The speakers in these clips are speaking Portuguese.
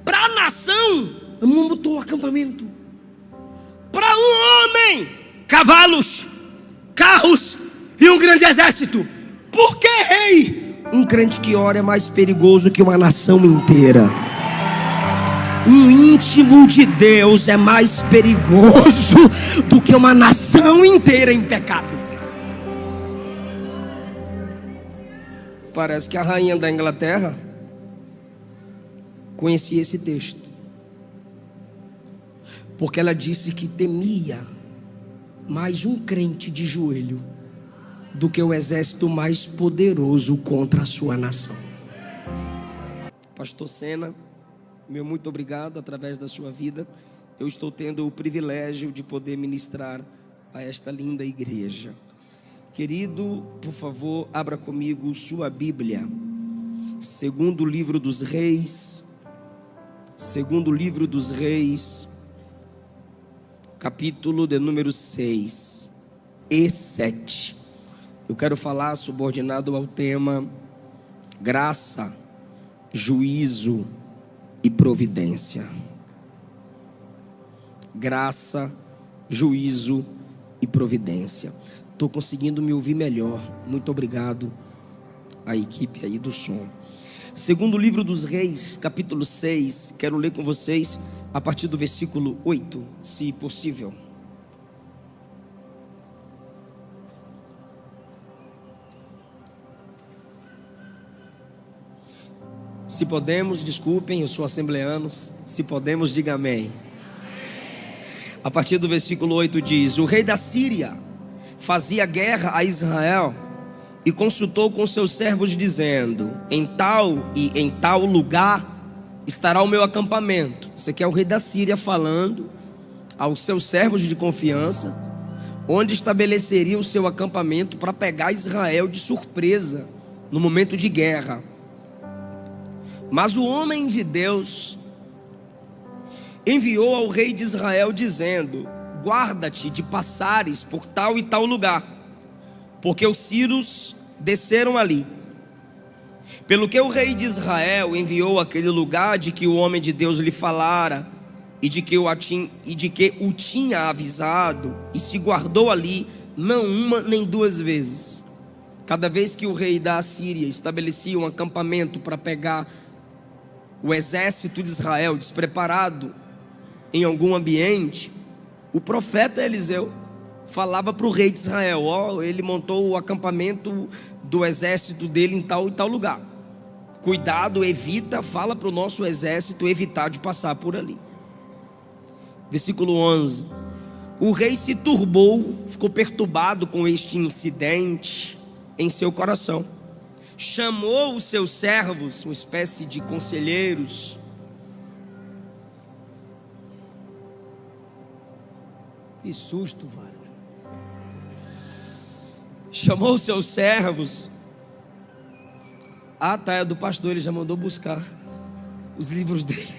Para a nação, montou o acampamento. Para um homem, cavalos, carros e um grande exército. Por que, rei? Um crente que ora é mais perigoso que uma nação inteira. Um íntimo de Deus é mais perigoso do que uma nação inteira em pecado. Parece que a rainha da Inglaterra conhecia esse texto, porque ela disse que temia mais um crente de joelho do que o exército mais poderoso contra a sua nação. Pastor Sena, meu muito obrigado. Através da sua vida, eu estou tendo o privilégio de poder ministrar a esta linda igreja. Querido, por favor, abra comigo sua Bíblia, segundo livro dos Reis, capítulo de número 6 e 7. Eu quero falar subordinado ao tema graça, juízo e providência. Graça, juízo e providência. Estou conseguindo me ouvir melhor. Muito obrigado à equipe aí do som. Segundo livro dos Reis, capítulo 6. Quero ler com vocês a partir do versículo 8, se possível. Se podemos, desculpem, eu sou assembleano. Se podemos, diga amém. A partir do versículo 8 diz: o rei da Síria fazia guerra a Israel e consultou com seus servos dizendo: em tal e em tal lugar estará o meu acampamento. Isso aqui é o rei da Síria falando aos seus servos de confiança onde estabeleceria o seu acampamento para pegar Israel de surpresa no momento de guerra. Mas o homem de Deus enviou ao rei de Israel dizendo: guarda-te de passares por tal e tal lugar, porque os sírios desceram ali. Pelo que o rei de Israel enviou àquele lugar de que o homem de Deus lhe falara e de que o tinha avisado, e se guardou ali não uma nem duas vezes. Cada vez que o rei da Assíria estabelecia um acampamento para pegar o exército de Israel despreparado em algum ambiente, o profeta Eliseu falava para o rei de Israel: ele montou o acampamento do exército dele em tal e tal lugar. Cuidado, evita, fala para o nosso exército evitar de passar por ali. Versículo 11. O rei se turbou, ficou perturbado com este incidente em seu coração. Chamou os seus servos, uma espécie de conselheiros. Que susto, vara. Chamou os seus servos. Ah, tá, é do pastor, ele já mandou buscar os livros dele.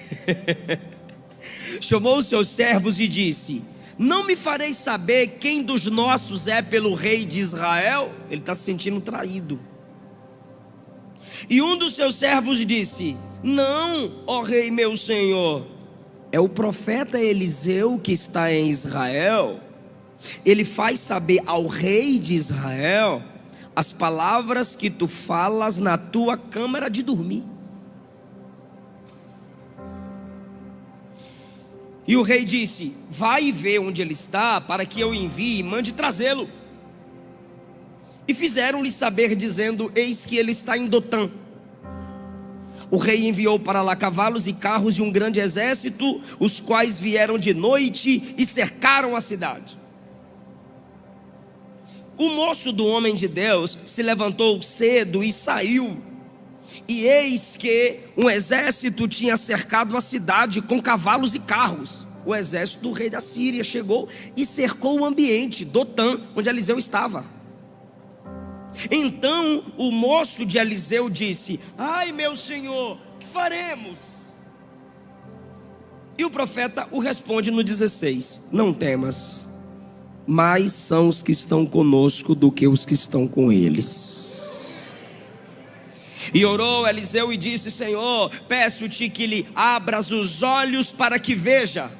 Chamou os seus servos e disse: não me fareis saber quem dos nossos é pelo rei de Israel? Ele está se sentindo traído. E um dos seus servos disse: não, ó rei meu senhor, é o profeta Eliseu que está em Israel. Ele faz saber ao rei de Israel as palavras que tu falas na tua câmara de dormir. E o rei disse: vai e vê onde ele está, para que eu envie e mande trazê-lo. E fizeram-lhe saber, dizendo: eis que ele está em Dotã. O rei enviou para lá cavalos e carros e um grande exército, os quais vieram de noite e cercaram a cidade. O moço do homem de Deus se levantou cedo e saiu, e eis que um exército tinha cercado a cidade com cavalos e carros. O exército do rei da Síria chegou e cercou o ambiente, Dotã, onde Eliseu estava. Então o moço de Eliseu disse: ai meu senhor, que faremos? E o profeta o responde no 16: não temas, mais são os que estão conosco do que os que estão com eles. E orou Eliseu e disse: Senhor, peço-te que lhe abras os olhos para que veja.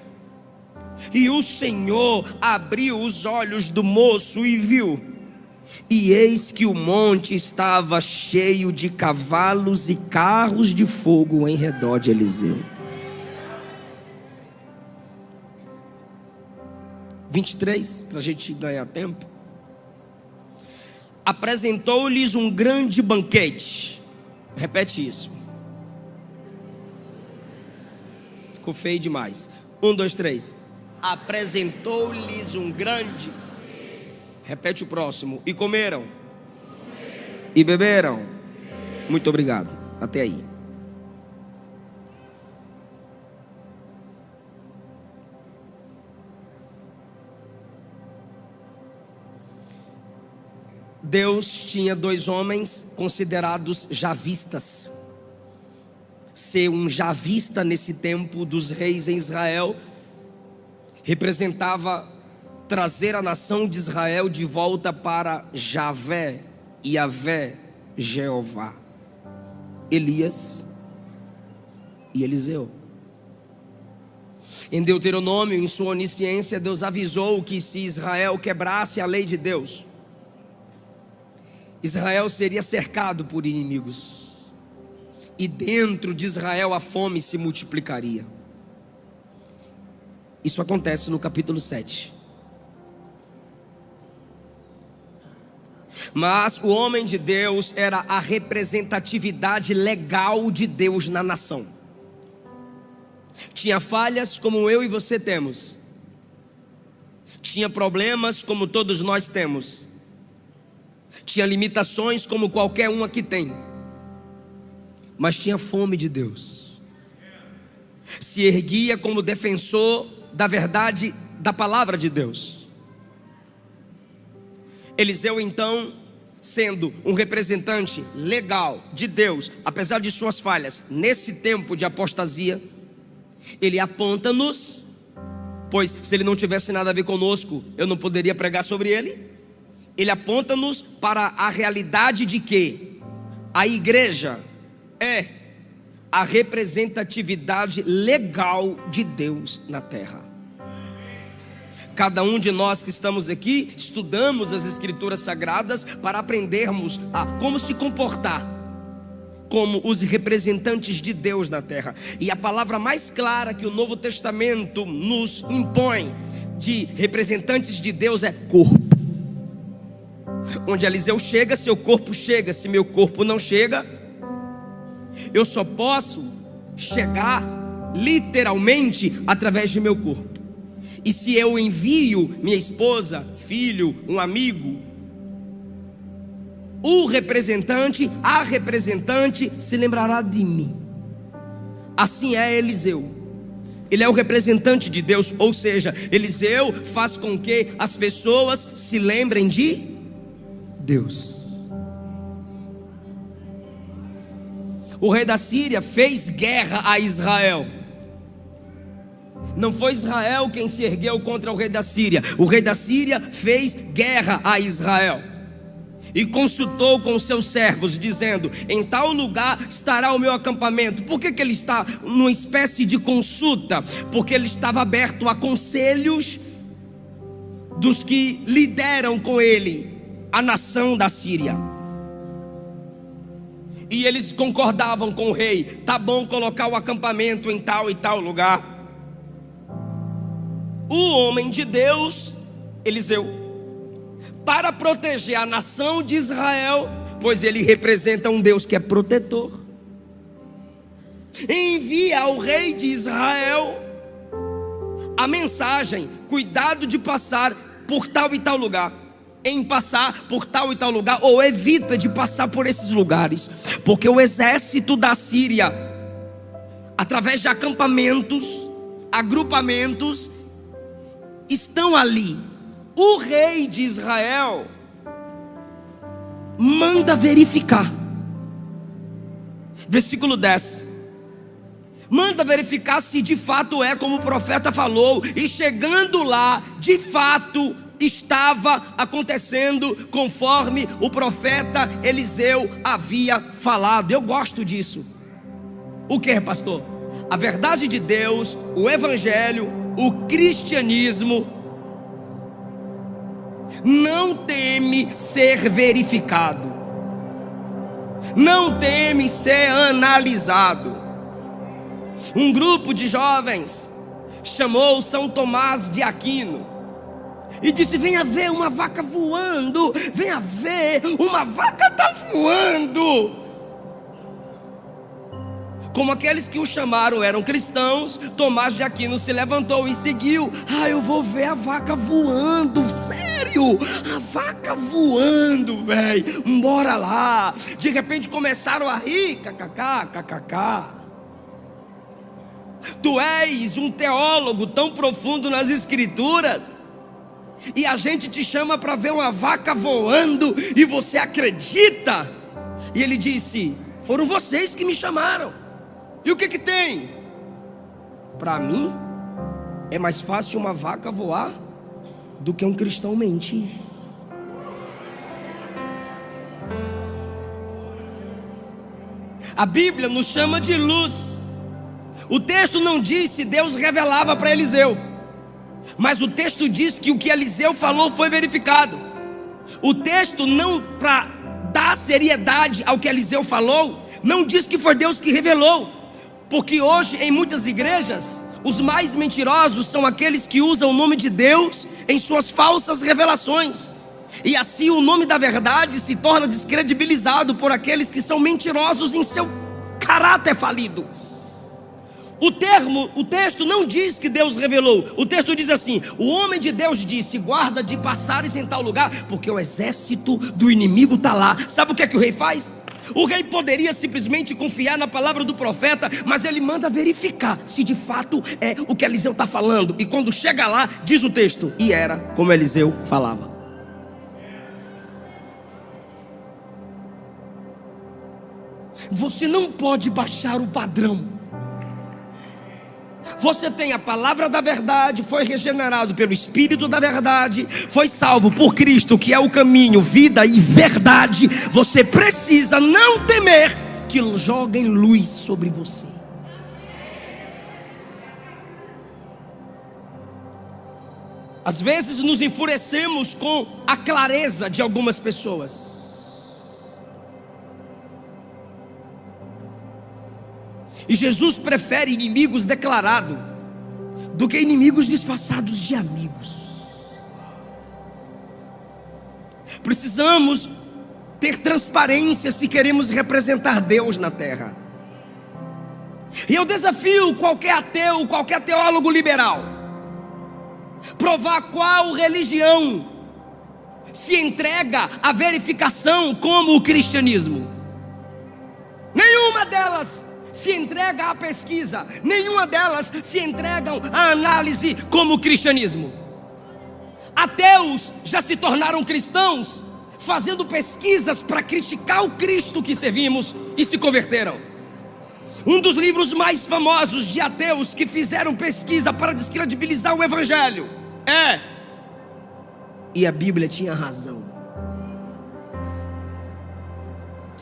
E o Senhor abriu os olhos do moço e viu, e eis que o monte estava cheio de cavalos e carros de fogo em redor de Eliseu. 23, para a gente ganhar tempo. Apresentou-lhes um grande banquete. Repete isso. Ficou feio demais. 1, 2, 3. Apresentou-lhes um grande. Repete o próximo. E comeram. E beberam. Muito obrigado. Até aí. Deus tinha 2 homens considerados javistas. Ser um javista nesse tempo dos reis em Israel representava trazer a nação de Israel de volta para Javé, Yavé, Jeová. Elias e Eliseu. Em Deuteronômio, em sua onisciência, Deus avisou que se Israel quebrasse a lei de Deus, Israel seria cercado por inimigos, e dentro de Israel a fome se multiplicaria. Isso acontece no capítulo 7. Mas o homem de Deus era a representatividade legal de Deus na nação. Tinha falhas como eu e você temos, tinha problemas como todos nós temos, tinha limitações como qualquer um aqui tem, mas tinha fome de Deus. Se erguia como defensor da verdade da palavra de Deus. Eliseu então, sendo um representante legal de Deus, apesar de suas falhas, nesse tempo de apostasia, ele aponta-nos, pois se ele não tivesse nada a ver conosco, eu não poderia pregar sobre ele. Ele aponta-nos para a realidade de que a igreja é a representatividade legal de Deus na terra. Cada um de nós que estamos aqui, estudamos as Escrituras Sagradas para aprendermos a como se comportar como os representantes de Deus na terra. E a palavra mais clara que o Novo Testamento nos impõe de representantes de Deus é corpo. Onde Eliseu chega, seu corpo chega. Se meu corpo não chega, eu só posso chegar literalmente através de meu corpo. E se eu envio minha esposa, filho, um amigo, o representante, a representante se lembrará de mim. Assim é Eliseu. Ele é o representante de Deus, ou seja, Eliseu faz com que as pessoas se lembrem de Deus. O rei da Síria fez guerra a Israel. Não foi Israel quem se ergueu contra o rei da Síria. O rei da Síria fez guerra a Israel e consultou com seus servos, dizendo: em tal lugar estará o meu acampamento. Por que ele está numa espécie de consulta? Porque ele estava aberto a conselhos dos que lideram com ele a nação da Síria. E eles concordavam com o rei: tá bom colocar o acampamento em tal e tal lugar. O homem de Deus, Eliseu, para proteger a nação de Israel, pois ele representa um Deus que é protetor, envia ao rei de Israel a mensagem: cuidado de passar por tal e tal lugar, em passar por tal e tal lugar, ou evita de passar por esses lugares, porque o exército da Síria, através de acampamentos, agrupamentos, estão ali. O rei de Israel manda verificar. Versículo 10. Manda verificar se de fato é como o profeta falou. E chegando lá, de fato, estava acontecendo conforme o profeta Eliseu havia falado. Eu gosto disso. O que, pastor? A verdade de Deus, o evangelho, o cristianismo não teme ser verificado, não teme ser analisado. Um grupo de jovens chamou São Tomás de Aquino e disse: venha ver uma vaca voando, venha ver, uma vaca está voando. Como aqueles que o chamaram eram cristãos, Tomás de Aquino se levantou e seguiu. Eu vou ver a vaca voando, sério, a vaca voando, velho, bora lá. De repente começaram a rir, kkk. Tu és um teólogo tão profundo nas escrituras, e a gente te chama para ver uma vaca voando, e você acredita? E ele disse: foram vocês que me chamaram. E o que tem? Para mim é mais fácil uma vaca voar do que um cristão mentir. A Bíblia nos chama de luz. O texto não diz se Deus revelava para Eliseu, mas o texto diz que o que Eliseu falou foi verificado. O texto, não para dar seriedade ao que Eliseu falou, não diz que foi Deus que revelou. Porque hoje em muitas igrejas, os mais mentirosos são aqueles que usam o nome de Deus em suas falsas revelações, e assim o nome da verdade se torna descredibilizado por aqueles que são mentirosos em seu caráter falido. O texto não diz que Deus revelou. O texto diz assim: o homem de Deus disse: guarda de passares em tal lugar, porque o exército do inimigo está lá. Sabe o que o rei faz? O rei poderia simplesmente confiar na palavra do profeta, mas ele manda verificar se de fato é o que Eliseu está falando. E quando chega lá, diz o texto: e era como Eliseu falava. Você não pode baixar o padrão. Você tem a palavra da verdade, foi regenerado pelo Espírito da verdade, foi salvo por Cristo, que é o caminho, vida e verdade. Você precisa não temer que joguem luz sobre você. Às vezes nos enfurecemos com a clareza de algumas pessoas. E Jesus prefere inimigos declarados do que inimigos disfarçados de amigos. Precisamos ter transparência se queremos representar Deus na terra. E eu desafio qualquer ateu, qualquer teólogo liberal, provar qual religião se entrega à verificação como o cristianismo. Nenhuma delas se entrega à pesquisa, nenhuma delas se entregam à análise como o cristianismo. Ateus já se tornaram cristãos fazendo pesquisas para criticar o Cristo que servimos e se converteram. Um dos livros mais famosos de ateus que fizeram pesquisa para descredibilizar o evangelho é "E a Bíblia tinha razão".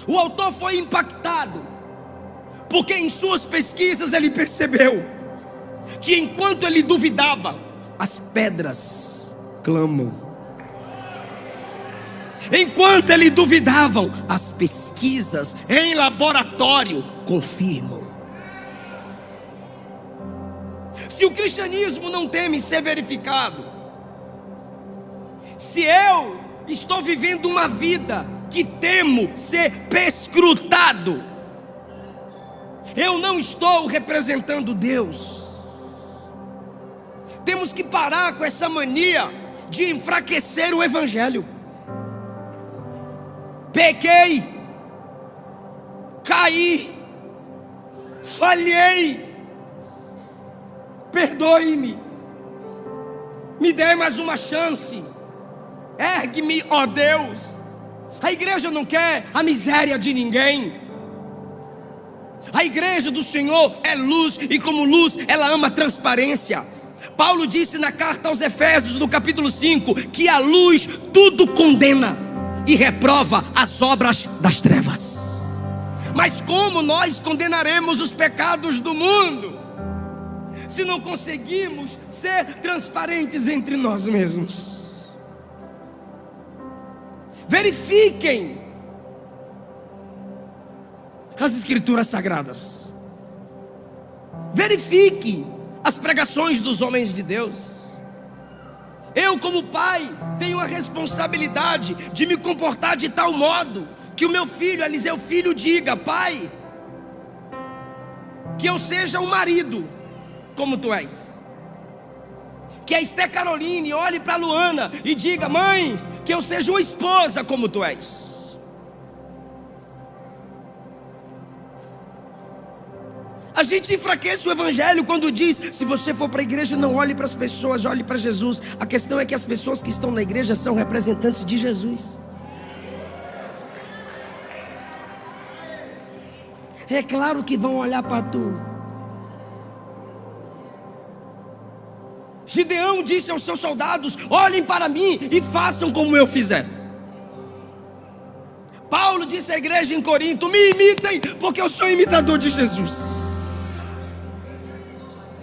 O autor foi impactado porque em suas pesquisas ele percebeu que enquanto ele duvidava, as pedras clamam. Enquanto ele duvidava, as pesquisas em laboratório confirmam. Se o cristianismo não teme ser verificado, se eu estou vivendo uma vida que temo ser perscrutado, eu não estou representando Deus. Temos que parar com essa mania de enfraquecer o evangelho. Pequei, caí, falhei, perdoe-me, me dê mais uma chance, ergue-me, ó Deus. A igreja não quer a miséria de ninguém. A igreja do Senhor é luz, e como luz ela ama transparência. Paulo disse na carta aos Efésios, no capítulo 5, que a luz tudo condena e reprova as obras das trevas. Mas como nós condenaremos os pecados do mundo se não conseguimos ser transparentes entre nós mesmos? Verifiquem as Escrituras Sagradas. Verifique as pregações dos homens de Deus. Eu, como pai, tenho a responsabilidade de me comportar de tal modo que o meu filho, Eliseu filho, diga: pai, que eu seja um marido como tu és. Que a Esté Caroline olhe para a Luana e diga: mãe, que eu seja uma esposa como tu és. A gente enfraquece o evangelho quando diz: se você for para a igreja, não olhe para as pessoas, olhe para Jesus. A questão é que as pessoas que estão na igreja são representantes de Jesus. É claro que vão olhar para tu. Gideão disse aos seus soldados: olhem para mim e façam como eu fizer. Paulo disse à igreja em Corinto: me imitem, porque eu sou imitador de Jesus.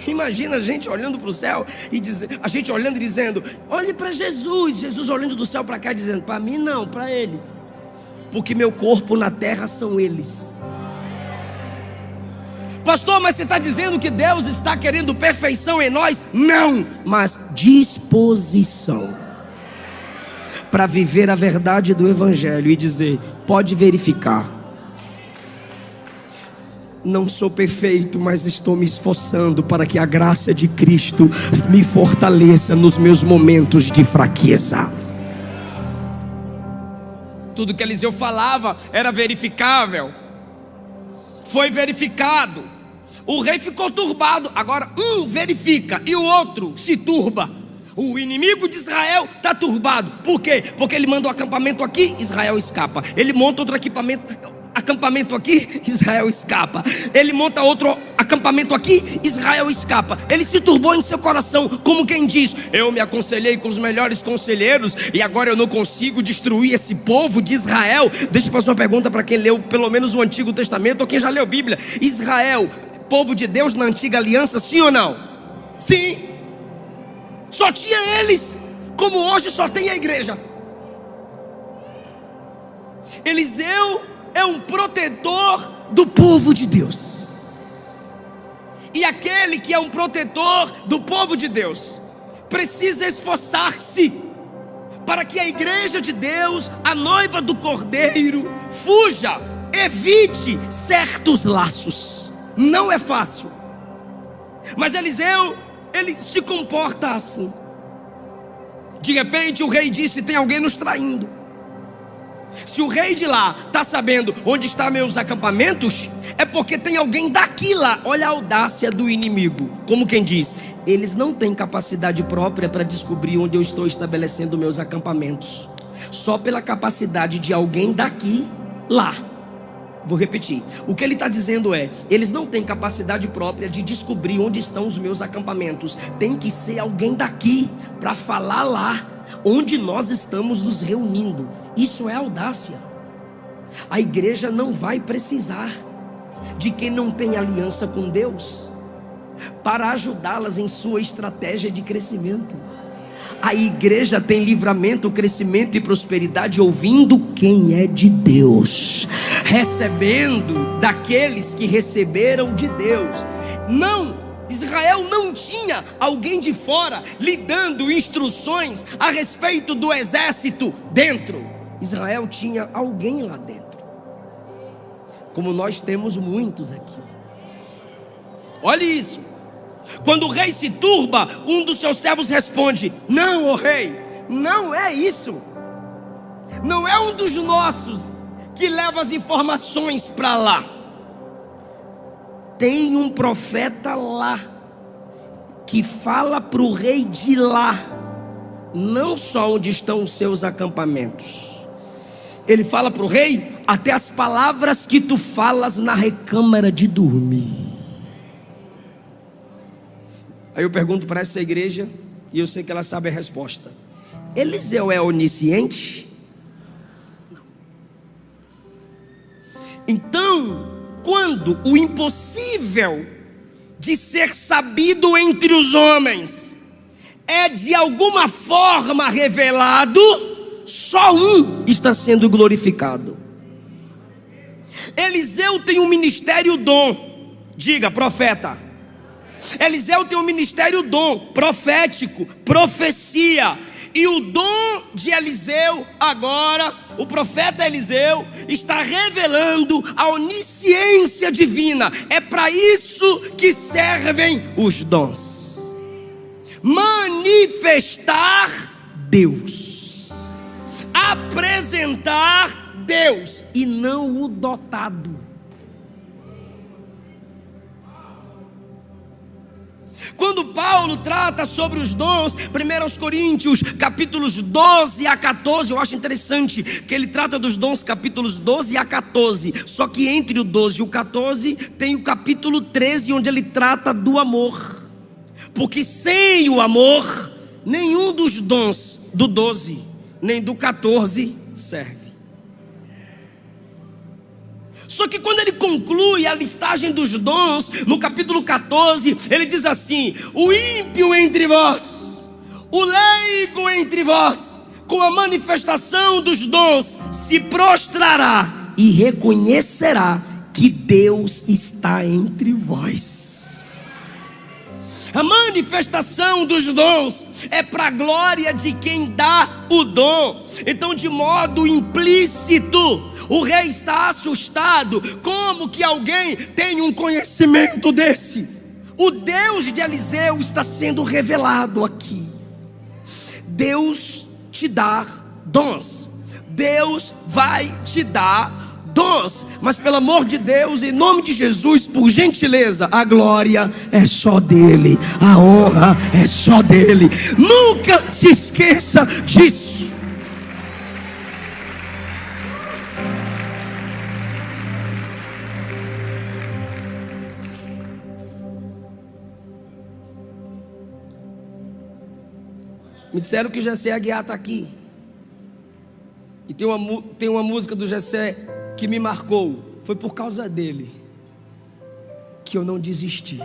Imagina a gente olhando para o céu e a gente olhando e dizendo: olhe para Jesus. Jesus olhando do céu para cá dizendo: para mim não, para eles, porque meu corpo na terra são eles. Pastor, mas você está dizendo que Deus está querendo perfeição em nós? Não, mas disposição para viver a verdade do evangelho e dizer: pode verificar, não sou perfeito, mas estou me esforçando para que a graça de Cristo me fortaleça nos meus momentos de fraqueza. Tudo que Eliseu falava era verificável. Foi verificado. O rei ficou turbado. Agora um verifica e o outro se turba. O inimigo de Israel está turbado. Por quê? Porque ele manda um acampamento aqui, Israel escapa. Ele monta outro acampamento aqui, Israel escapa. Ele monta outro acampamento aqui, Israel escapa. Ele se turbou em seu coração, como quem diz: eu me aconselhei com os melhores conselheiros e agora eu não consigo destruir esse povo de Israel. Deixa eu fazer uma pergunta para quem leu pelo menos o Antigo Testamento ou quem já leu a Bíblia. Israel, povo de Deus na antiga aliança, sim ou não? Sim. Só tinha eles, como hoje só tem a igreja. Eliseu é um protetor do povo de Deus. E aquele que é um protetor do povo de Deus precisa esforçar-se para que a igreja de Deus, a noiva do Cordeiro, fuja, evite certos laços. Não é fácil. Mas Eliseu, ele se comporta assim. De repente o rei disse: tem alguém nos traindo. Se o rei de lá está sabendo onde estão meus acampamentos, é porque tem alguém daqui lá. Olha a audácia do inimigo. Como quem diz: eles não têm capacidade própria para descobrir onde eu estou estabelecendo meus acampamentos. Só pela capacidade de alguém daqui lá. Vou repetir. O que ele está dizendo é: eles não têm capacidade própria de descobrir onde estão os meus acampamentos. Tem que ser alguém daqui para falar lá onde nós estamos nos reunindo. Isso é audácia. A igreja não vai precisar de quem não tem aliança com Deus para ajudá-las em sua estratégia de crescimento. A igreja tem livramento, crescimento e prosperidade ouvindo quem é de Deus, recebendo daqueles que receberam de Deus. Não, Israel não tinha alguém de fora lhe dando instruções a respeito do exército dentro. Israel tinha alguém lá dentro, como nós temos muitos aqui. Olhe isso. Quando o rei se turba, um dos seus servos responde: não, ó rei, não é isso. Não é um dos nossos que leva as informações para lá. Tem um profeta lá que fala para o rei de lá, não só onde estão os seus acampamentos. Ele fala para o rei até as palavras que tu falas na recâmara de dormir. Aí eu pergunto para essa igreja, e eu sei que ela sabe a resposta: Eliseu é onisciente? Não. Então, quando o impossível de ser sabido entre os homens é de alguma forma revelado, só um está sendo glorificado. Eliseu tem um ministério dom, diga profeta. Eliseu tem um ministério dom profético, profecia. E o dom de Eliseu agora, o profeta Eliseu, está revelando a onisciência divina. É para isso que servem os dons: manifestar Deus, apresentar Deus, e não o dotado. Quando Paulo trata sobre os dons, 1 Coríntios, capítulos 12 a 14, eu acho interessante que ele trata dos dons, capítulos 12 a 14. Só que entre o 12 e o 14 tem o capítulo 13, onde ele trata do amor. Porque sem o amor, nenhum dos dons do 12 nem do 14 serve. Só que quando ele conclui a listagem dos dons, no capítulo 14, ele diz assim: o ímpio entre vós, o leigo entre vós, com a manifestação dos dons, se prostrará e reconhecerá que Deus está entre vós. A manifestação dos dons é para a glória de quem dá o dom. Então, de modo implícito, o rei está assustado. Como que alguém tem um conhecimento desse? O Deus de Eliseu está sendo revelado aqui. Deus te dá dons. Deus vai te dar dons, mas pelo amor de Deus, em nome de Jesus, por gentileza, a glória é só dele, a honra é só dele. Nunca se esqueça disso. Me disseram que o Jessé Aguiar está aqui. E tem uma música do Jessé que me marcou. Foi por causa dele que eu não desisti.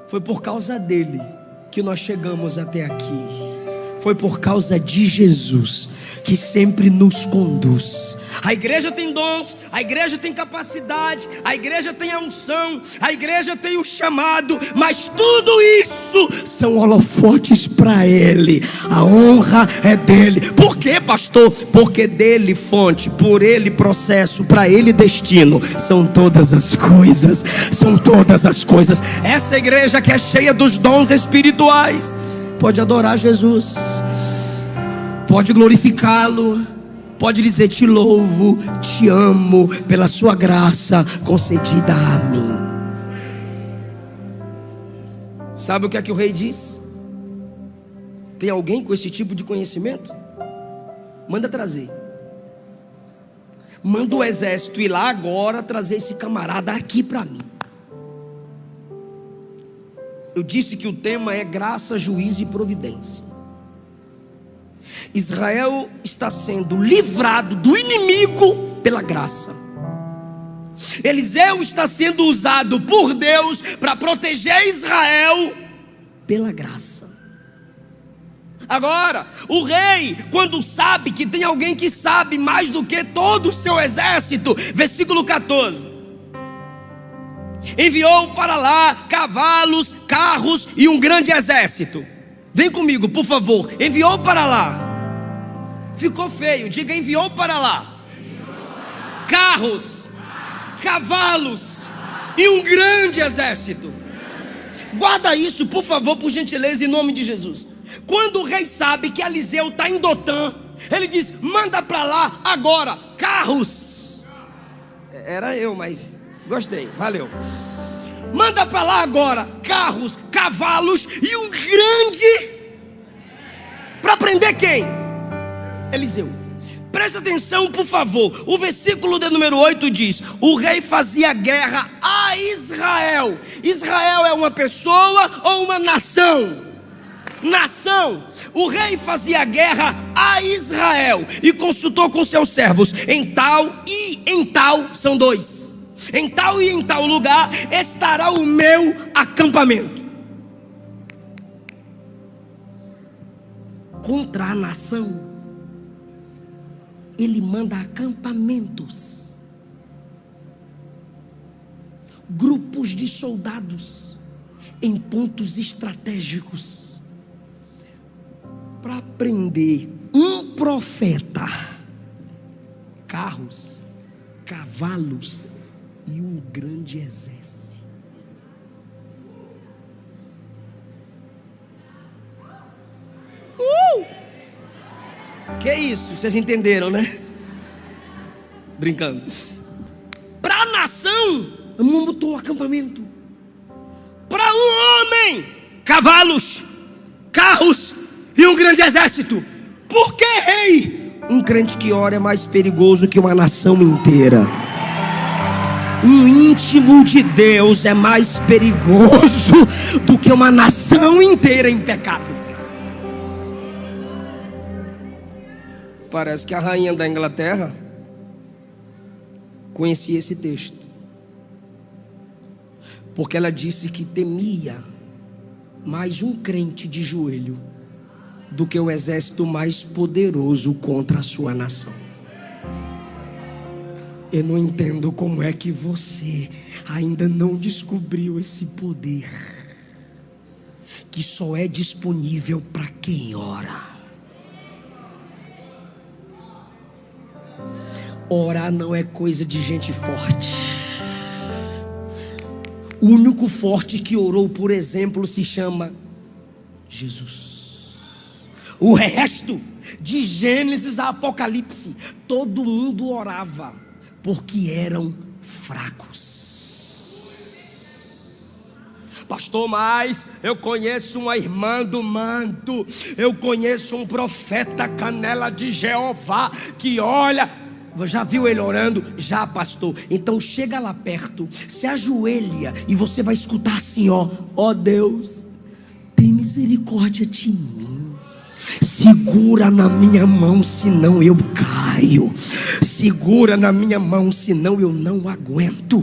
Foi por causa dele que nós chegamos até aqui. Foi por causa de Jesus que sempre nos conduz. A igreja tem dons, a igreja tem capacidade, a igreja tem a unção, a igreja tem o chamado, mas tudo isso são holofotes para Ele. A honra é dele. Por quê, pastor? Porque dele fonte, por ele processo, para ele destino. São todas as coisas, são todas as coisas. Essa igreja que é cheia dos dons espirituais pode adorar Jesus, pode glorificá-lo, pode dizer: te louvo, te amo pela sua graça concedida a mim. Sabe o que é que o rei diz? Tem alguém com esse tipo de conhecimento? Manda trazer. Manda o exército ir lá agora trazer esse camarada aqui para mim. Eu disse que o tema é graça, juízo e providência. Israel está sendo livrado do inimigo pela graça. Eliseu está sendo usado por Deus para proteger Israel pela graça. Agora, o rei, quando sabe que tem alguém que sabe mais do que todo o seu exército, versículo 14, enviou para lá cavalos, carros e um grande exército. Vem comigo, por favor. Enviou para lá. Ficou feio, diga: enviou para lá. Carros, cavalos e um grande exército. Guarda isso, por favor, por gentileza, em nome de Jesus. Quando o rei sabe que Eliseu está em Dotã, ele diz: manda para lá agora carros. Era eu, mas gostei, valeu. Manda para lá agora carros, cavalos e um grande. Para prender quem? Eliseu. Preste atenção, por favor. O versículo de número 8 diz: o rei fazia guerra a Israel. Israel é uma pessoa ou uma nação? Nação. O rei fazia guerra a Israel e consultou com seus servos. Em tal e em tal, são dois. Em tal e em tal lugar estará o meu acampamento. Contra a nação, ele manda acampamentos, grupos de soldados em pontos estratégicos para prender um profeta, carros, cavalos e um grande exército. Que isso? Vocês entenderam, né? Brincando. Para a nação, montou um acampamento. Para um homem, cavalos, carros e um grande exército. Por que, rei? Um crente que ora é mais perigoso que uma nação inteira. Um íntimo de Deus é mais perigoso do que uma nação inteira em pecado. Parece que a rainha da Inglaterra conhecia esse texto, porque ela disse que temia mais um crente de joelho do que o exército mais poderoso contra a sua nação. Eu não entendo como é que você ainda não descobriu esse poder que só é disponível para quem ora. Orar não é coisa de gente forte. O único forte que orou, por exemplo, se chama Jesus. O resto, de Gênesis a Apocalipse, todo mundo orava, porque eram fracos. Pastor, mas eu conheço uma irmã do manto, eu conheço um profeta canela de Jeová, que olha... Já viu ele orando? Já, pastor. Então chega lá perto, se ajoelha e você vai escutar assim, ó Deus, tem misericórdia de mim. Segura na minha mão, senão eu caio. Segura na minha mão, senão eu não aguento.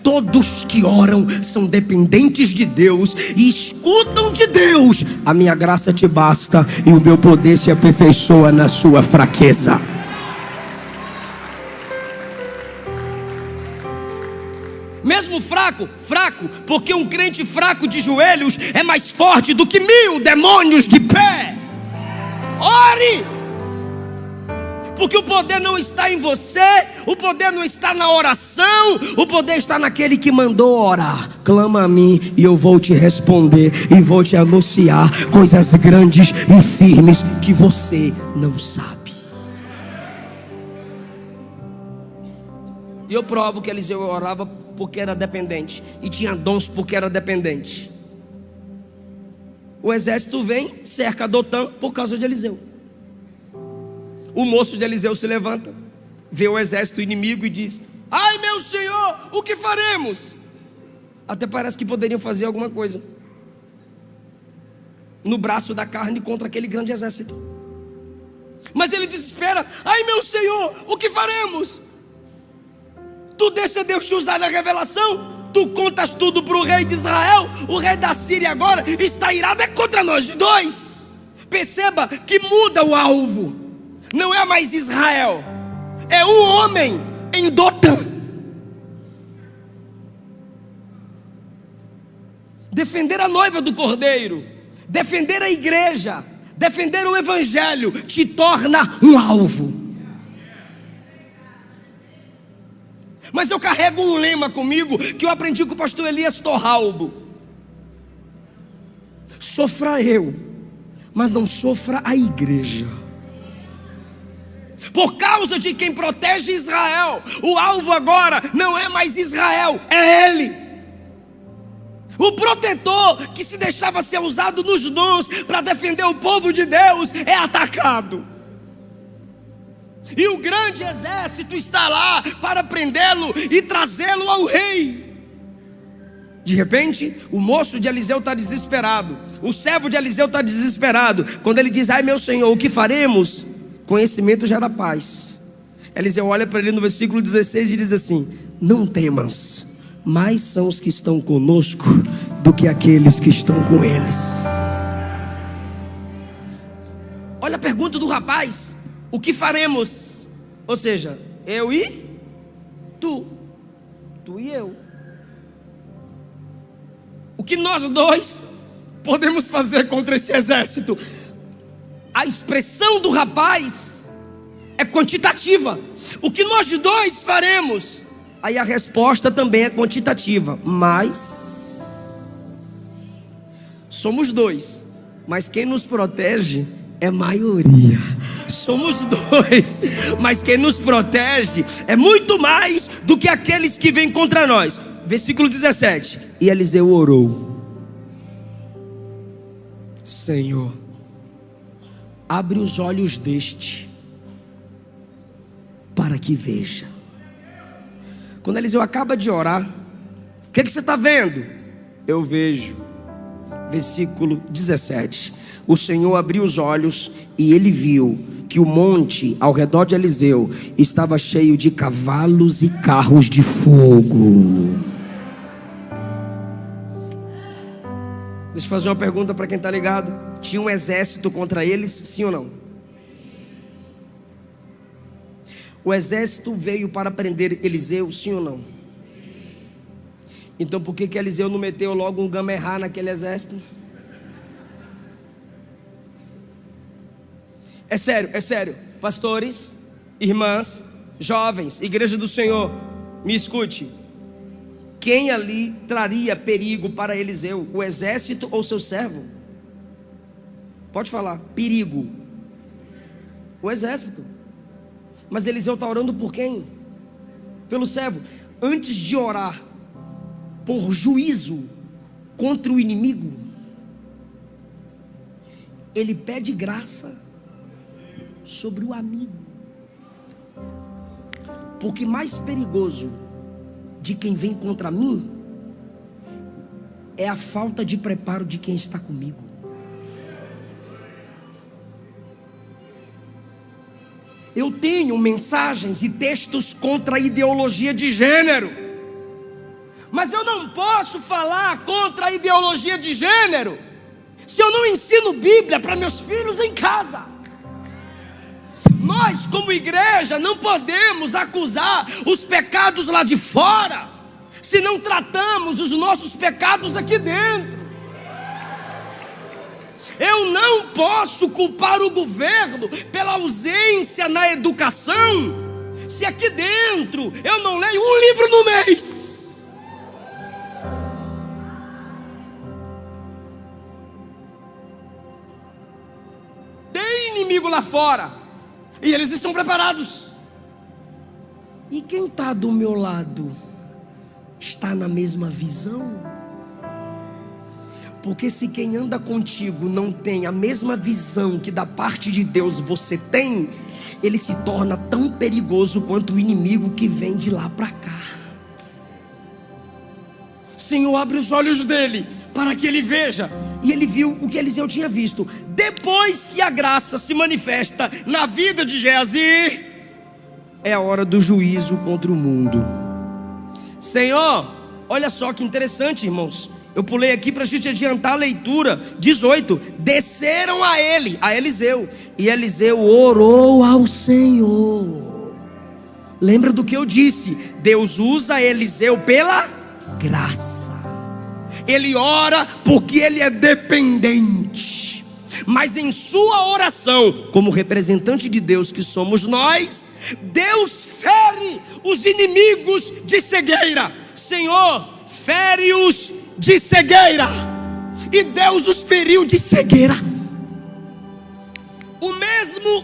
Todos que oram são dependentes de Deus e escutam de Deus. A minha graça te basta e o meu poder se aperfeiçoa na sua fraqueza. Mesmo fraco, porque um crente fraco de joelhos é mais forte do que 1000 demônios de pé. Ore, porque o poder não está em você, o poder não está na oração, o poder está naquele que mandou orar. Clama a mim e eu vou te responder e vou te anunciar coisas grandes e firmes que você não sabe. E eu provo que Eliseu orava porque era dependente, e tinha dons porque era dependente. O exército vem, cerca Dotã por causa de Eliseu. O moço de Eliseu se levanta, vê o exército inimigo e diz: ai meu senhor, o que faremos? Até parece que poderiam fazer alguma coisa no braço da carne contra aquele grande exército. Mas ele desespera: ai meu senhor, o que faremos? Tu deixa Deus te usar na revelação? Tu contas tudo para o rei de Israel? O rei da Síria agora está irado contra nós dois. Perceba que muda o alvo. Não é mais Israel, é um homem em Dotã. Defender a noiva do Cordeiro, defender a igreja, defender o evangelho te torna um alvo. Mas eu carrego um lema comigo que eu aprendi com o pastor Elias Torralbo: sofra eu, mas não sofra a igreja. Por causa de quem protege Israel, o alvo agora não é mais Israel, é ele. O protetor que se deixava ser usado nos dons para defender o povo de Deus é atacado. e o grande exército está lá para prendê-lo e trazê-lo ao rei. De repente, o moço de Eliseu está desesperado, o servo de Eliseu está desesperado. Quando ele diz: ai meu senhor, o que faremos? Conhecimento gera paz. Eliseu olha para ele no versículo 16 e diz assim: não temas, mais são os que estão conosco do que aqueles que estão com eles. Olha a pergunta do rapaz: o que faremos? Ou seja, eu e tu e eu. O que nós dois podemos fazer contra esse exército? A expressão do rapaz é quantitativa. O que nós dois faremos? Aí a resposta também é quantitativa. Mas somos dois, mas quem nos protege é maioria. Somos dois, mas quem nos protege é muito mais do que aqueles que vêm contra nós. Versículo 17: e Eliseu orou: Senhor, abre os olhos deste, para que veja. Quando Eliseu acaba de orar, o que você está vendo? Eu vejo. Versículo 17: o Senhor abriu os olhos e ele viu que o monte ao redor de Eliseu estava cheio de cavalos e carros de fogo. Deixa eu fazer uma pergunta para quem está ligado: tinha um exército contra eles, sim ou não? O exército veio para prender Eliseu, sim ou não? Então por que Eliseu não meteu logo um gamerrá naquele exército? É sério, pastores, irmãs, jovens, igreja do Senhor, me escute. Quem ali traria perigo para Eliseu? O exército ou seu servo? Pode falar. Perigo. O exército. Mas Eliseu está orando por quem? Pelo servo. Antes de orar por juízo contra o inimigo, ele pede graça sobre o amigo. Porque mais perigoso de quem vem contra mim é a falta de preparo de quem está comigo. Eu tenho mensagens e textos contra a ideologia de gênero, mas eu não posso falar contra a ideologia de gênero se eu não ensino Bíblia para meus filhos em casa. Nós, como igreja, não podemos acusar os pecados lá de fora, se não tratamos os nossos pecados aqui dentro. Eu não posso culpar o governo pela ausência na educação, se aqui dentro eu não leio um livro no mês. Tem inimigo lá fora, e eles estão preparados. E quem está do meu lado está na mesma visão? Porque se quem anda contigo não tem a mesma visão que da parte de Deus você tem, ele se torna tão perigoso quanto o inimigo que vem de lá para cá. Senhor, abre os olhos dele para que ele veja. E ele viu o que Eliseu tinha visto. Depois que a graça se manifesta na vida de Geazi, é a hora do juízo contra o mundo. Senhor, olha só que interessante, irmãos. Eu pulei aqui para a gente adiantar a leitura. 18: desceram a ele, a Eliseu, e Eliseu orou ao Senhor. Lembra do que eu disse? Deus usa Eliseu pela graça. Ele ora porque ele é dependente, mas em sua oração, como representante de Deus que somos nós, Deus fere os inimigos de cegueira. Senhor, fere-os de cegueira. E Deus os feriu de cegueira. O mesmo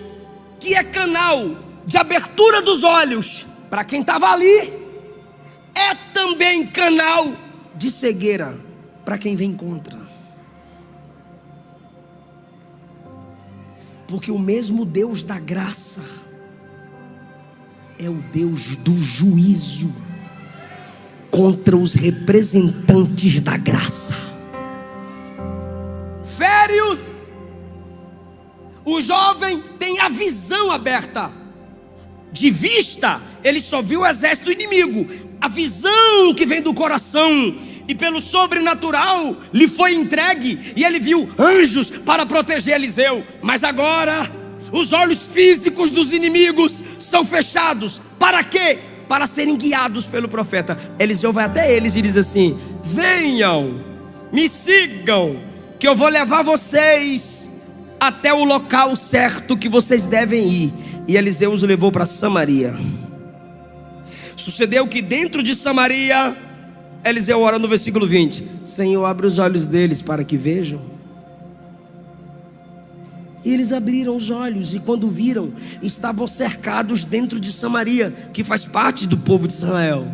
que é canal de abertura dos olhos para quem estava ali, é também canal de cegueira para quem vem contra. Porque o mesmo Deus da graça é o Deus do juízo contra os representantes da graça. Férios, o jovem tem a visão aberta. De vista, ele só viu o exército inimigo. A visão que vem do coração e pelo sobrenatural lhe foi entregue, e ele viu anjos para proteger Eliseu. Mas agora os olhos físicos dos inimigos são fechados. Para quê? Para serem guiados pelo profeta. Eliseu vai até eles e diz assim: venham, me sigam, que eu vou levar vocês até o local certo que vocês devem ir. E Eliseu os levou para Samaria. Sucedeu que dentro de Samaria, Eliseu ora no versículo 20: Senhor, abre os olhos deles para que vejam. E eles abriram os olhos, e quando viram, estavam cercados dentro de Samaria, que faz parte do povo de Israel.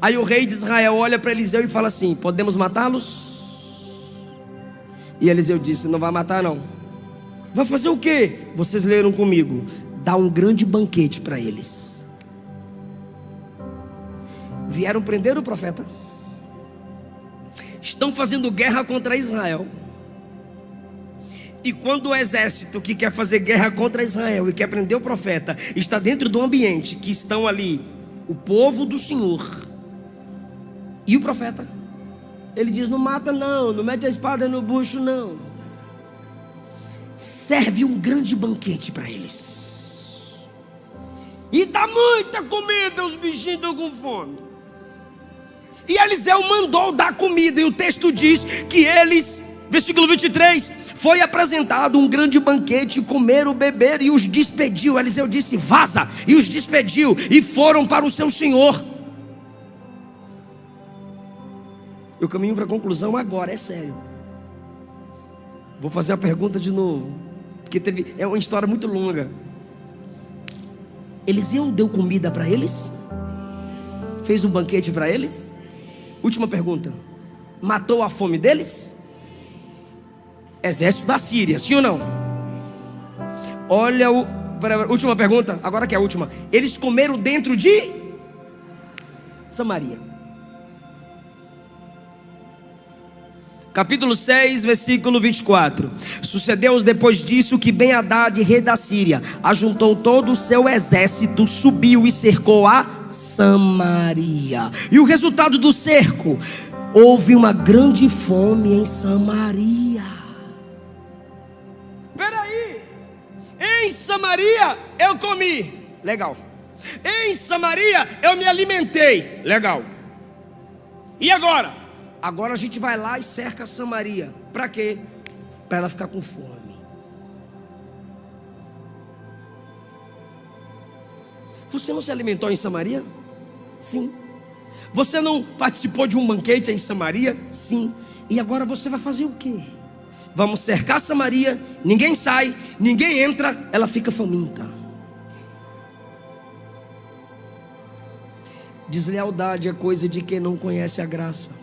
Aí o rei de Israel olha para Eliseu e fala assim: podemos matá-los? E Eliseu disse: não vai matar não. Vai fazer o quê? Vocês leram comigo: dá um grande banquete para eles. Vieram prender o profeta, estão fazendo guerra contra Israel. E quando o exército que quer fazer guerra contra Israel e quer prender o profeta está dentro do ambiente que estão ali o povo do Senhor e o profeta, ele diz: não mata não, não mete a espada no bucho não. Serve um grande banquete para eles. E dá muita comida, os bichinhos estão com fome. E Eliseu mandou dar comida, e o texto diz que eles, versículo 23, foi apresentado um grande banquete, comeram, beberam e os despediu. Eliseu disse: vaza, e os despediu, e foram para o seu senhor. Eu caminho para a conclusão agora, é sério. Vou fazer a pergunta de novo, porque é uma história muito longa. Eliseu deu comida para eles? Fez um banquete para eles? Última pergunta: matou a fome deles? Exército da Síria, sim ou não? Olha última pergunta, agora que é a última. Eles comeram dentro de Samaria. Capítulo 6, versículo 24. Sucedeu depois disso que Ben-Hadad, rei da Síria, ajuntou todo o seu exército, subiu e cercou a Samaria. E o resultado do cerco: houve uma grande fome em Samaria. Peraí, em Samaria eu comi, legal. Em Samaria eu me alimentei, legal. E agora? Agora a gente vai lá e cerca Samaria. Para quê? Para ela ficar com fome. Você não se alimentou em Samaria? Sim. Você não participou de um banquete em Samaria? Sim. E agora você vai fazer o quê? Vamos cercar Samaria, ninguém sai, ninguém entra, ela fica faminta. Deslealdade é coisa de quem não conhece a graça.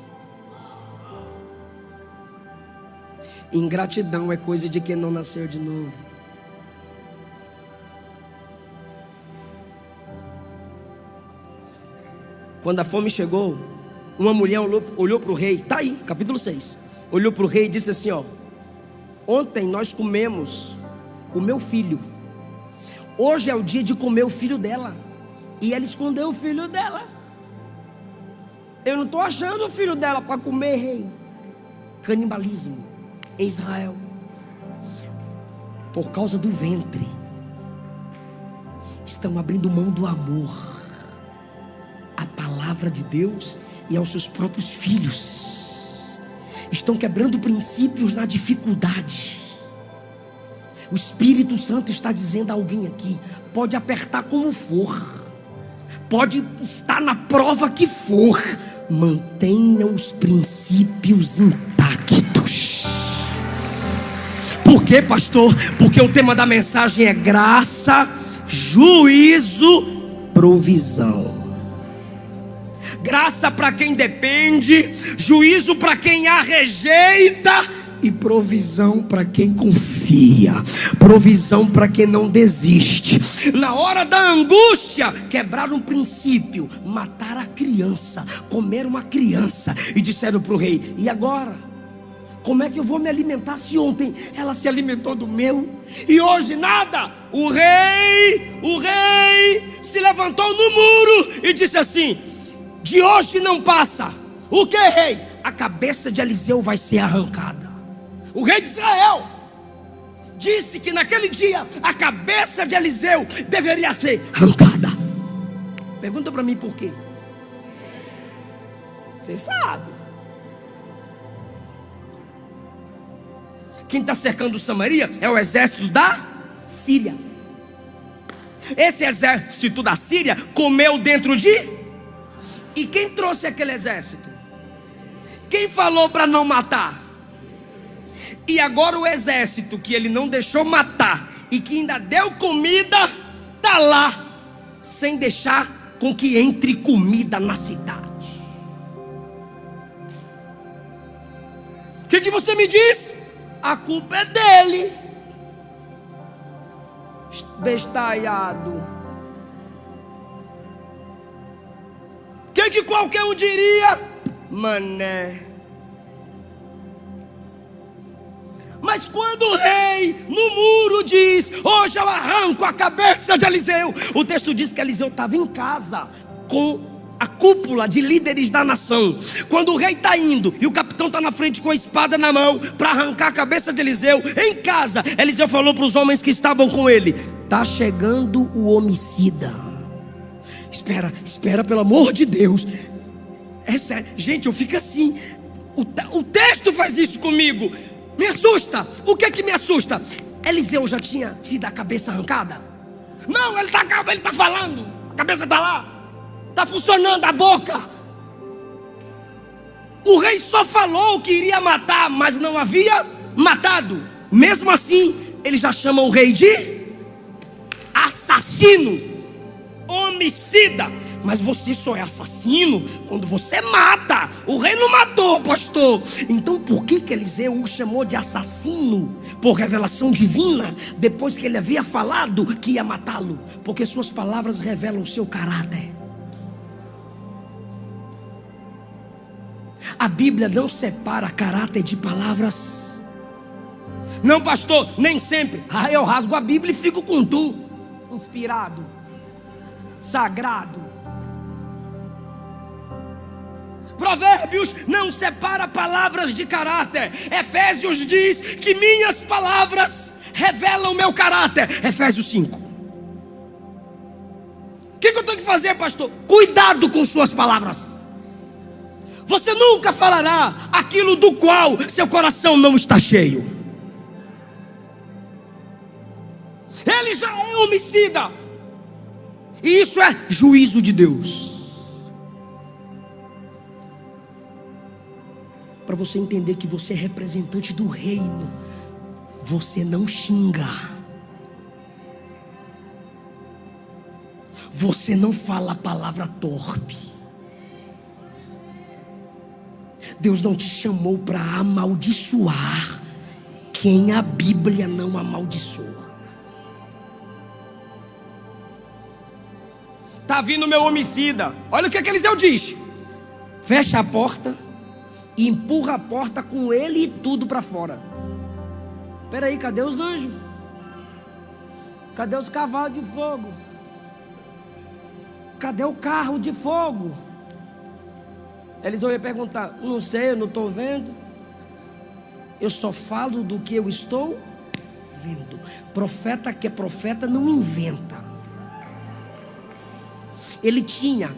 Ingratidão é coisa de quem não nasceu de novo. Quando a fome chegou, uma mulher olhou para o rei, está aí, capítulo 6. Olhou para o rei e disse assim: ó, ontem nós comemos o meu filho, hoje é o dia de comer o filho dela. E ela escondeu o filho dela. Eu não estou achando o filho dela para comer, rei. Canibalismo em Israel, por causa do ventre, estão abrindo mão do amor à palavra de Deus e aos seus próprios filhos. Estão quebrando princípios na dificuldade. O Espírito Santo está dizendo a alguém aqui: pode apertar como for, pode estar na prova que for, mantenha os princípios intactos. Por quê, pastor? Porque o tema da mensagem é graça, juízo, provisão. Graça para quem depende, juízo para quem a rejeita, e provisão para quem confia, provisão para quem não desiste. Na hora da angústia, quebraram um princípio, mataram a criança, comeram uma criança e disseram para o rei: e agora? Como é que eu vou me alimentar se ontem ela se alimentou do meu e hoje nada? O rei se levantou no muro e disse assim: de hoje não passa. O que, rei? A cabeça de Eliseu vai ser arrancada. O rei de Israel disse que naquele dia a cabeça de Eliseu deveria ser arrancada. Pergunta para mim por quê? Você sabe. Quem está cercando Samaria é o exército da Síria. Esse exército da Síria comeu dentro de... E quem trouxe aquele exército? Quem falou para não matar? E agora o exército que ele não deixou matar e que ainda deu comida, está lá, sem deixar com que entre comida na cidade. O que você me diz? A culpa é dele. Bestalhado. O que qualquer um diria? Mané. Mas quando o rei no muro diz: hoje eu arranco a cabeça de Eliseu, o texto diz que Eliseu estava em casa com a cúpula de líderes da nação. Quando o rei está indo e o capitão está na frente com a espada na mão para arrancar a cabeça de Eliseu, em casa, Eliseu falou para os homens que estavam com ele: está chegando o homicida. Espera, pelo amor de Deus. É sério, gente, eu fico assim. O texto faz isso comigo. Me assusta. O que é que me assusta? Eliseu já tinha tido a cabeça arrancada? Não, ele está falando. A cabeça está lá. Está funcionando a boca. O rei só falou que iria matar, mas não havia matado. Mesmo assim, ele já chama o rei de assassino, homicida. Mas você só é assassino quando você mata. O rei não matou, pastor. Então por que Eliseu o chamou de assassino? Por revelação divina, depois que ele havia falado que ia matá-lo. Porque suas palavras revelam o seu caráter. A Bíblia não separa caráter de palavras. Não, pastor, nem sempre. Eu rasgo a Bíblia e fico com tu, inspirado, sagrado. Provérbios não separa palavras de caráter. Efésios diz que minhas palavras revelam o meu caráter. Efésios 5. O que eu tenho que fazer, pastor? Cuidado com suas palavras. Você nunca falará aquilo do qual seu coração não está cheio. Ele já é homicida. E isso é juízo de Deus. Para você entender que você é representante do reino, você não xinga. Você não fala a palavra torpe. Deus não te chamou para amaldiçoar quem a Bíblia não amaldiçoa. Está vindo meu homicida. Olha o que Eliseu diz: fecha a porta e empurra a porta com ele e tudo para fora. Espera aí, cadê os anjos? Cadê os cavalos de fogo? Cadê o carro de fogo? Eliseu ia perguntar: não sei, eu não estou vendo. Eu só falo do que eu estou vendo. Profeta que é profeta não inventa. Ele tinha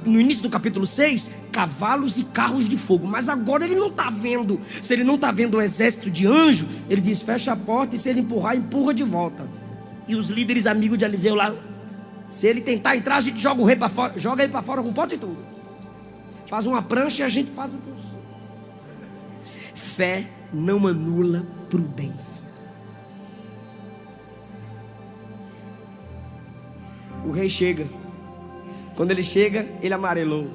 no início do capítulo 6 cavalos e carros de fogo, mas agora ele não está vendo. Se ele não está vendo um exército de anjo, ele diz: fecha a porta, e se ele empurrar, empurra de volta. E os líderes amigos de Eliseu lá, se ele tentar entrar, a gente joga o rei para fora, joga ele para fora com porta e tudo, faz uma prancha e a gente passa por cima. Fé não anula prudência. O rei chega. Quando ele chega, ele amarelou.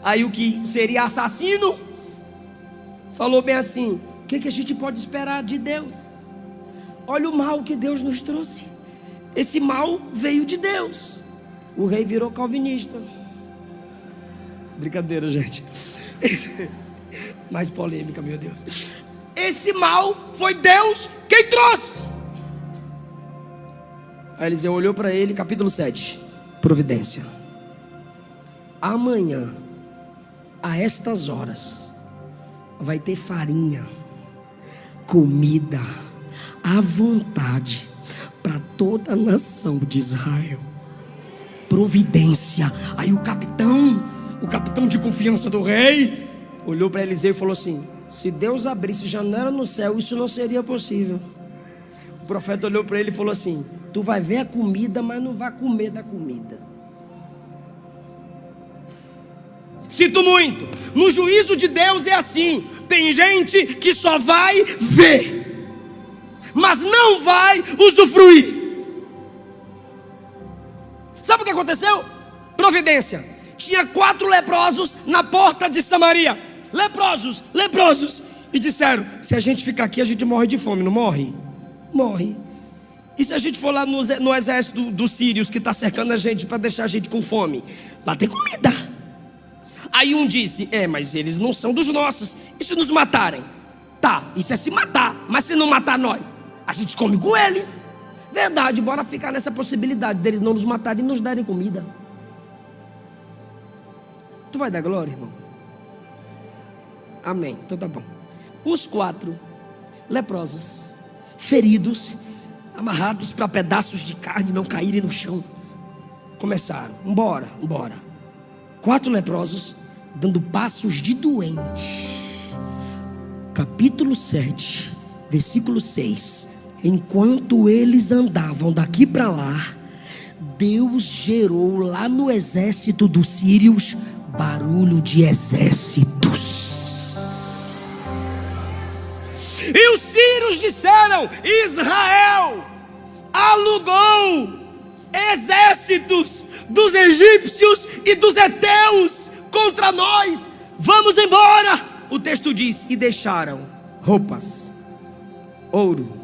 Aí o que seria assassino falou bem assim: o que a gente pode esperar de Deus? Olha o mal que Deus nos trouxe. Esse mal veio de Deus. O rei virou calvinista. Brincadeira, gente. Mais polêmica, meu Deus. Esse mal foi Deus quem trouxe. Aí Eliseu olhou para ele, capítulo 7. Providência. Amanhã, a estas horas, vai ter farinha, comida, à vontade, para toda a nação de Israel. Providência. Aí o capitão de confiança do rei, olhou para Eliseu e falou assim: se Deus abrisse janela no céu, isso não seria possível. O profeta olhou para ele e falou assim: tu vai ver a comida, mas não vai comer da comida. Sinto muito, no juízo de Deus é assim. Tem gente que só vai ver, mas não vai usufruir. Sabe o que aconteceu? Providência. Tinha 4 leprosos na porta de Samaria. Leprosos. E disseram: se a gente ficar aqui, a gente morre de fome. Não morre? Morre. E se a gente for lá no exército dos sírios que está cercando a gente para deixar a gente com fome? Lá tem comida. Aí um disse: mas eles não são dos nossos. E se nos matarem? Tá, isso é se matar. Mas se não matar nós, a gente come com eles. Verdade, bora ficar nessa possibilidade deles não nos matarem e nos darem comida. Tu vai dar glória, irmão? Amém, então tá bom. Os 4 leprosos, feridos, amarrados para pedaços de carne não caírem no chão, começaram: embora. 4 leprosos dando passos de doente. Capítulo 7, versículo 6. Enquanto eles andavam daqui para lá, Deus gerou lá no exército dos sírios barulho de exércitos. E os sírios disseram: Israel alugou exércitos dos egípcios e dos heteus contra nós, vamos embora. O texto diz: e deixaram roupas, ouro,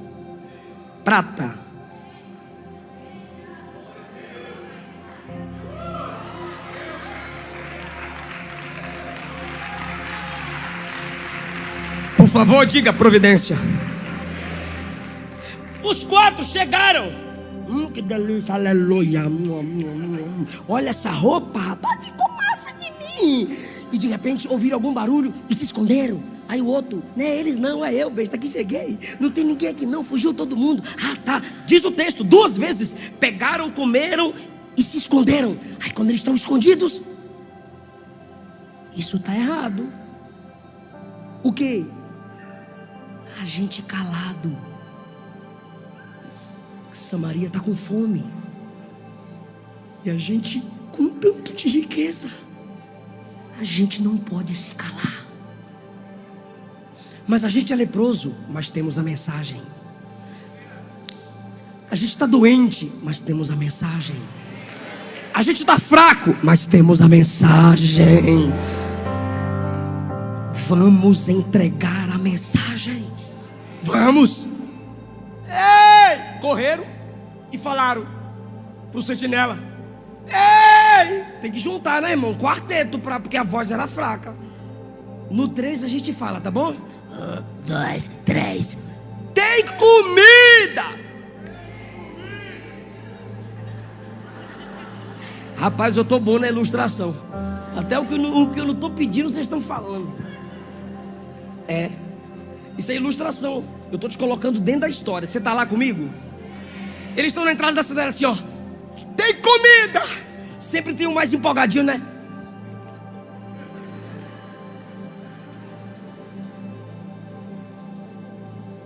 prata, por favor, diga providência. Os 4 chegaram. Que delícia, aleluia. Olha essa roupa, rapaz, ficou massa de mim. E de repente ouviram algum barulho e se esconderam. Aí o outro: não é eles não, é eu, besta, que cheguei. Não tem ninguém aqui não, fugiu todo mundo. Ah, tá, diz o texto 2 vezes: pegaram, comeram e se esconderam. Aí quando eles estão escondidos, isso está errado. O quê? A gente calado. Samaria está com fome. E a gente com tanto de riqueza. A gente não pode se calar. Mas a gente é leproso, mas temos a mensagem. A gente está doente, mas temos a mensagem. A gente está fraco, mas temos a mensagem. Vamos entregar a mensagem. Vamos. Ei! Correram e falaram pro sentinela: ei! Tem que juntar, né, irmão? Quarteto, porque a voz era fraca. No 3 a gente fala, tá bom? 1, 2, 3. Tem comida! Rapaz, eu tô bom na ilustração. Até o que eu não tô pedindo, vocês estão falando. Isso é ilustração. Eu tô te colocando dentro da história. Você tá lá comigo? Eles estão na entrada da cidade assim, ó: tem comida! Sempre tem um mais empolgadinho, né?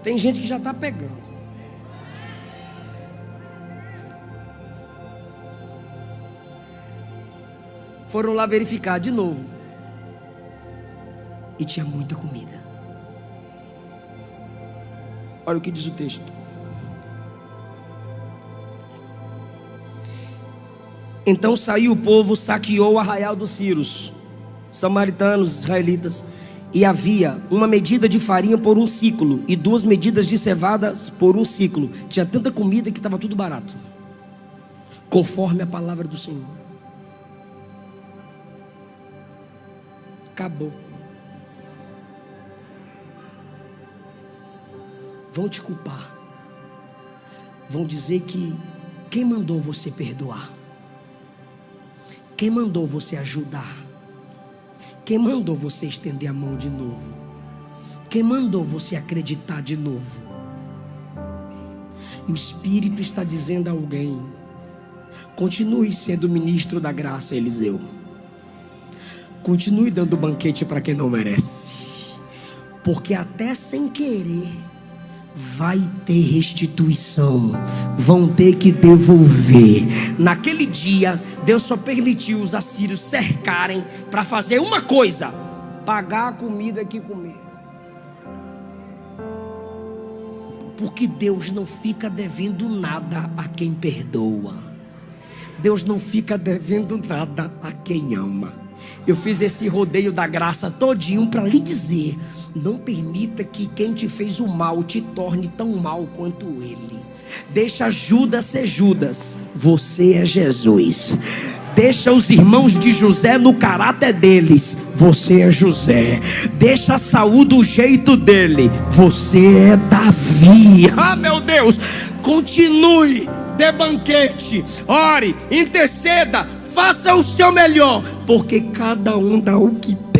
Tem gente que já está pegando. Foram lá verificar de novo. E tinha muita comida. Olha o que diz o texto. Então saiu o povo, saqueou o arraial dos sírios, samaritanos, israelitas, E havia uma medida de farinha por um ciclo e 2 medidas de cevadas por um ciclo. Tinha tanta comida que estava tudo barato, conforme a palavra do Senhor. Acabou. Vão te culpar. Vão dizer que quem mandou você perdoar? Quem mandou você ajudar? Quem mandou você estender a mão de novo? Quem mandou você acreditar de novo? E o Espírito está dizendo a alguém: continue sendo ministro da graça, Eliseu. Continue dando banquete para quem não merece, porque até sem querer vai ter restituição, vão ter que devolver. Naquele dia, Deus só permitiu os assírios cercarem para fazer uma coisa: pagar a comida que comeram. Porque Deus não fica devendo nada a quem perdoa. Deus não fica devendo nada a quem ama. Eu fiz esse rodeio da graça todinho para lhe dizer: não permita que quem te fez o mal te torne tão mal quanto ele. Deixa Judas ser Judas, você é Jesus. Deixa os irmãos de José no caráter deles, você é José. Deixa Saul do jeito dele, você é Davi. Ah, meu Deus, continue, dê banquete, ore, interceda, faça o seu melhor, porque cada um dá o que tem.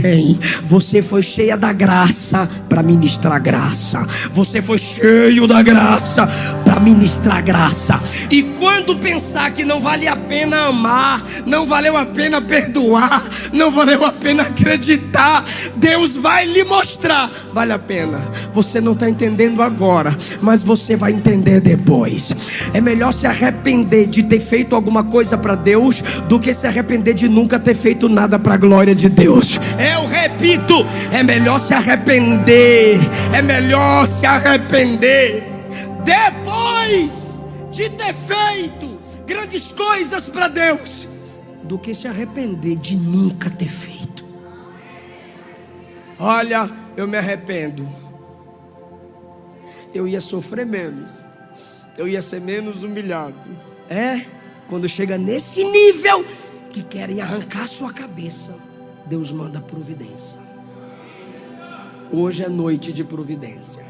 Você foi cheia da graça para ministrar graça. Você foi cheio da graça para ministrar graça. E quando pensar que não vale a pena amar, não valeu a pena perdoar, não valeu a pena acreditar, Deus vai lhe mostrar: vale a pena. Você não está entendendo agora, mas você vai entender depois. É melhor se arrepender de ter feito alguma coisa para Deus do que se arrepender de nunca ter feito nada para a glória de Deus. Eu repito, é melhor se arrepender, é melhor se arrepender depois de ter feito grandes coisas para Deus, do que se arrepender de nunca ter feito. Olha, eu me arrependo, eu ia sofrer menos, eu ia ser menos humilhado. Quando chega nesse nível que querem arrancar sua cabeça, Deus manda providência. Hoje é noite de providência.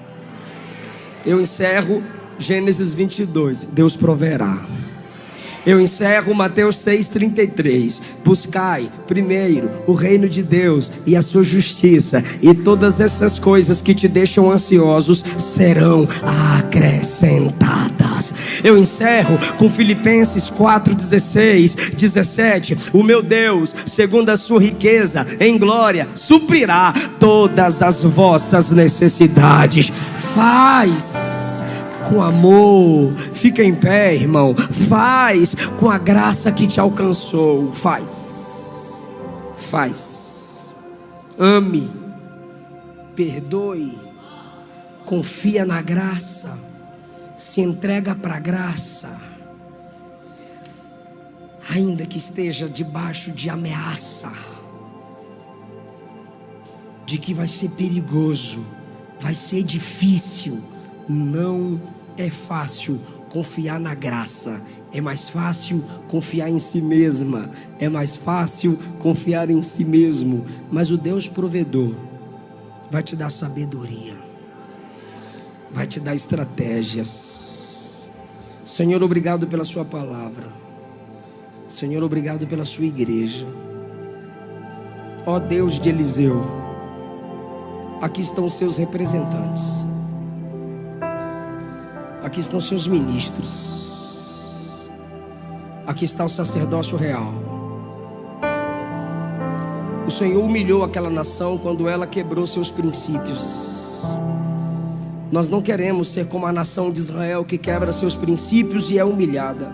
Eu encerro Gênesis 22, Deus proverá. Eu encerro Mateus 6,33. Buscai primeiro o reino de Deus e a sua justiça, e todas essas coisas que te deixam ansiosos serão acrescentadas. Eu encerro com Filipenses 4:16, 17. O meu Deus, segundo a sua riqueza em glória, suprirá todas as vossas necessidades. Faz com amor, fica em pé, irmão. Faz com a graça que te alcançou. Faz. Ame, perdoe, confia na graça, se entrega para a graça, ainda que esteja debaixo de ameaça, de que vai ser perigoso, vai ser difícil. Não é fácil confiar na graça. É mais fácil confiar em si mesma. É mais fácil confiar em si mesmo. Mas o Deus provedor vai te dar sabedoria, vai te dar estratégias. Senhor, obrigado pela sua palavra. Senhor, obrigado pela sua igreja. Ó Deus de Eliseu, aqui estão os seus representantes, aqui estão seus ministros, aqui está o sacerdócio real. O Senhor humilhou aquela nação quando ela quebrou seus princípios. Nós não queremos ser como a nação de Israel, que quebra seus princípios e é humilhada.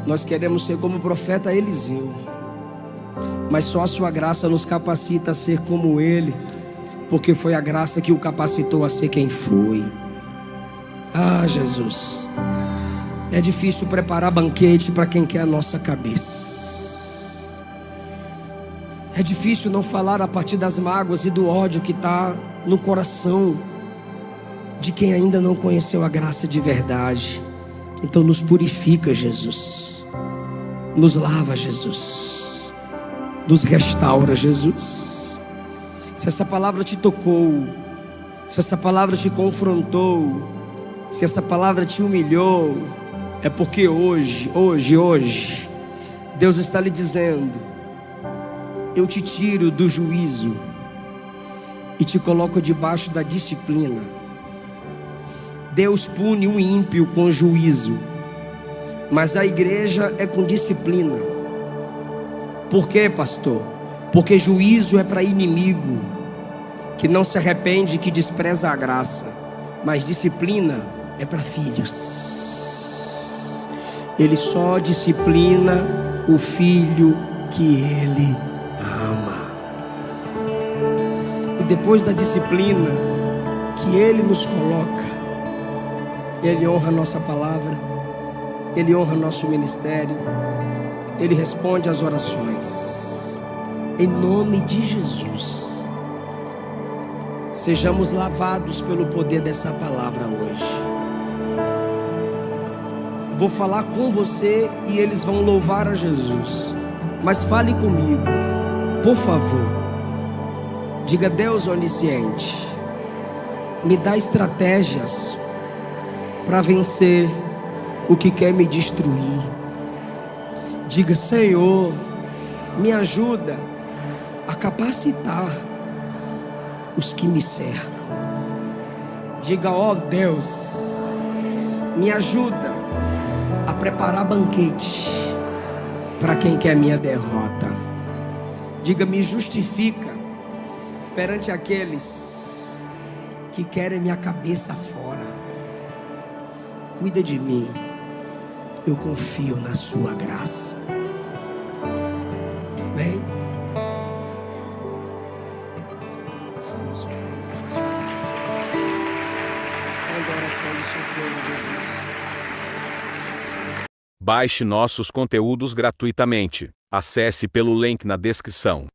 Nós queremos ser como o profeta Eliseu, mas só a sua graça nos capacita a ser como ele, porque foi a graça que o capacitou a ser quem foi. Ah, Jesus, é difícil preparar banquete para quem quer a nossa cabeça. É difícil não falar a partir das mágoas e do ódio que está no coração de quem ainda não conheceu a graça de verdade. Então nos purifica, Jesus. Nos lava, Jesus. Nos restaura, Jesus. Se essa palavra te tocou, se essa palavra te confrontou, se essa palavra te humilhou, é porque hoje, Deus está lhe dizendo: eu te tiro do juízo e te coloco debaixo da disciplina. Deus pune o ímpio com juízo, mas a igreja é com disciplina. Por quê, pastor? Porque juízo é para inimigo que não se arrepende, que despreza a graça, mas disciplina é para filhos. Ele só disciplina o filho que ele ama. E depois da disciplina que ele nos coloca, ele honra a nossa palavra, ele honra nosso ministério, ele responde às orações. Em nome de Jesus, sejamos lavados pelo poder dessa palavra hoje. Vou falar com você e eles vão louvar a Jesus, mas fale comigo, por favor. Diga: Deus onisciente, me dá estratégias para vencer o que quer me destruir. Diga: Senhor, me ajuda a capacitar os que me cercam. Diga: ó Deus, me ajuda a preparar banquete para quem quer minha derrota. Diga: me justifica perante aqueles que querem minha cabeça fora. Cuida de mim, eu confio na sua graça. Amém? Responde a oração do seu povo, Jesus. Baixe nossos conteúdos gratuitamente. Acesse pelo link na descrição.